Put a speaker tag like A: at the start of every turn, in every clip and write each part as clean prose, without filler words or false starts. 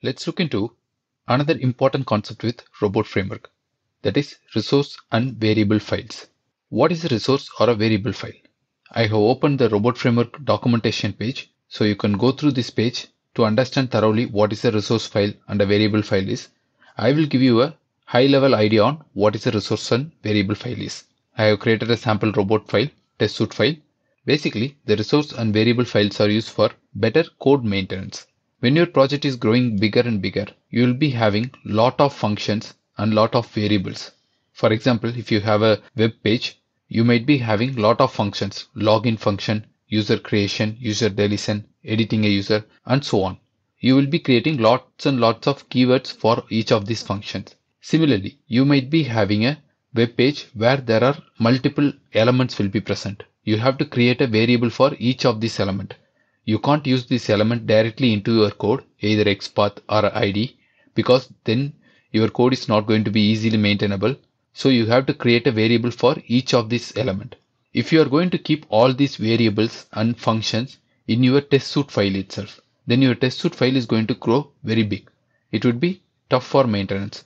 A: Let's look into another important concept with Robot Framework, that is resource and variable files. What is a resource or a variable file? I have opened the Robot Framework documentation page, so you can go through this page to understand thoroughly what is a resource file and a variable file is. I will give you a high level idea on what is a resource and variable file is. I have created a sample robot file, test suite file. Basically, the resource and variable files are used for better code maintenance. When your project is growing bigger and bigger, you will be having lot of functions and lot of variables. For example, if you have a web page, you might be having lot of functions, login function, user creation, user deletion, editing a user, and so on. You will be creating lots and lots of keywords for each of these functions. Similarly, you might be having a web page where there are multiple elements will be present. You have to create a variable for each of these elements. You can't use this element directly into your code, either XPath or ID, because then your code is not going to be easily maintainable. So you have to create a variable for each of these element. If you are going to keep all these variables and functions in your test suite file itself, then your test suite file is going to grow very big. It would be tough for maintenance.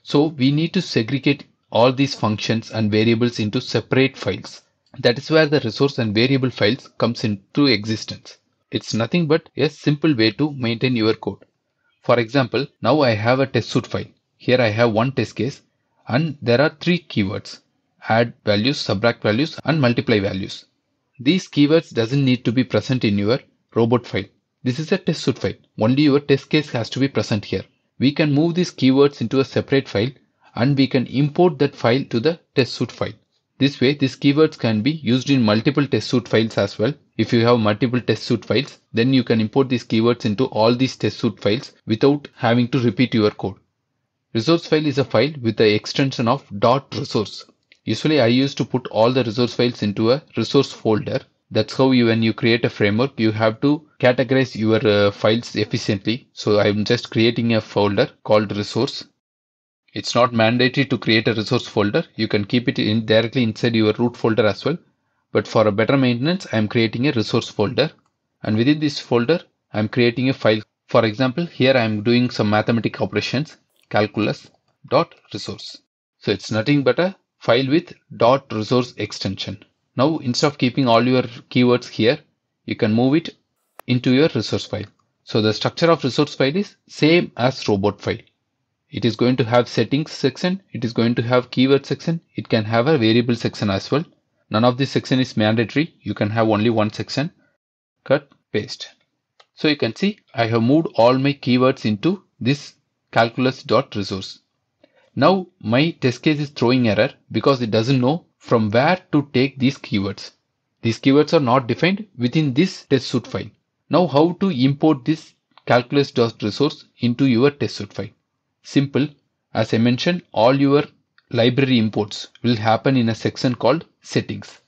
A: So we need to segregate all these functions and variables into separate files. That is where the resource and variable files comes into existence. It's nothing but a simple way to maintain your code. For example, now I have a test suite file. Here I have one test case and there are three keywords: add values, subtract values, and multiply values. These keywords doesn't need to be present in your robot file. This is a test suite file. Only your test case has to be present here. We can move these keywords into a separate file and we can import that file to the test suite file. This way, these keywords can be used in multiple test suite files as well. If you have multiple test suite files, then you can import these keywords into all these test suite files without having to repeat your code. Resource file is a file with the extension of .resource. Usually I used to put all the resource files into a resource folder. That's how when you create a framework, you have to categorize your files efficiently. So I'm just creating a folder called resource. It's not mandatory to create a resource folder. You can keep it directly inside your root folder as well. But for a better maintenance, I'm creating a resource folder. And within this folder, I'm creating a file. For example, here I'm doing some mathematical operations, calculus.resource. So it's nothing but a file with .resource extension. Now, instead of keeping all your keywords here, you can move it into your resource file. So the structure of resource file is same as robot file. It is going to have settings section. It is going to have keyword section. It can have a variable section as well. None of this section is mandatory. You can have only one section. Cut, paste. So you can see I have moved all my keywords into this calculus.resource. Now my test case is throwing error because it doesn't know from where to take these keywords. These keywords are not defined within this test suite file. Now how to import this calculus.resource into your test suite file? Simple. As I mentioned, all your library imports will happen in a section called settings.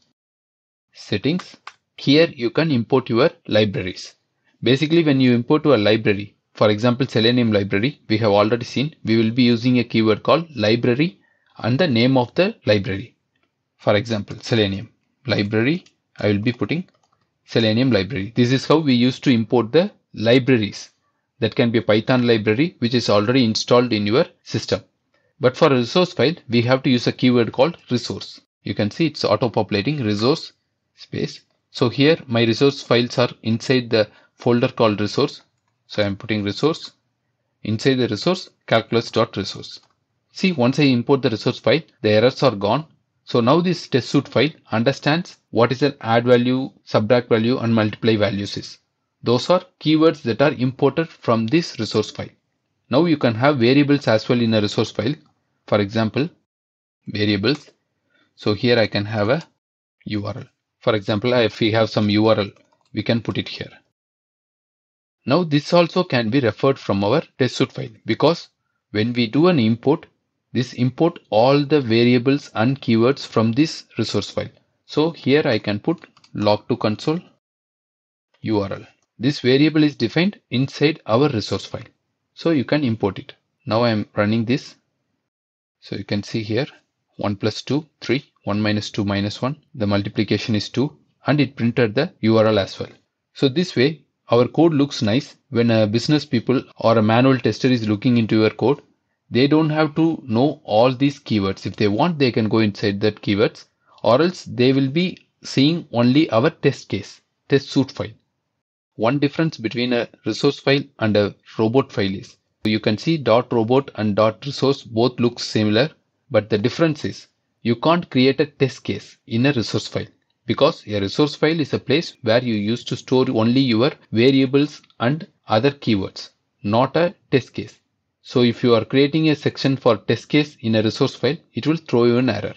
A: Settings. Here you can import your libraries. Basically, when you import to a library, for example, Selenium library, we have already seen, we will be using a keyword called library and the name of the library. For example, Selenium library, I will be putting Selenium library. This is how we used to import the libraries. That can be a Python library which is already installed in your system. But for a resource file, we have to use a keyword called resource. You can see it's auto-populating resource space. So here my resource files are inside the folder called resource. So I'm putting resource. Inside the resource, calculus.resource. See, once I import the resource file, the errors are gone. So now this test suite file understands what is an add value, subtract value, and multiply values is. Those are keywords that are imported from this resource file. Now you can have variables as well in a resource file. For example, variables. So here I can have a URL. For example, if we have some URL, we can put it here. Now this also can be referred from our test suite file, because when we do an import, this import all the variables and keywords from this resource file. So here I can put log2console URL. This variable is defined inside our resource file. So you can import it. Now I am running this. So you can see here 1 plus 2, 3, 1 minus 2 minus 1. The multiplication is 2 and it printed the URL as well. So this way Our code looks nice when a business people or a manual tester is looking into your code. They don't have to know all these keywords. If they want, they can go inside that keywords, or else they will be seeing only our test case, test suite file. One difference between a resource file and a robot file is you can see .robot and .resource both look similar, but the difference is you can't create a test case in a resource file because a resource file is a place where you used to store only your variables and other keywords, not a test case. So if you are creating a section for test case in a resource file, it will throw you an error.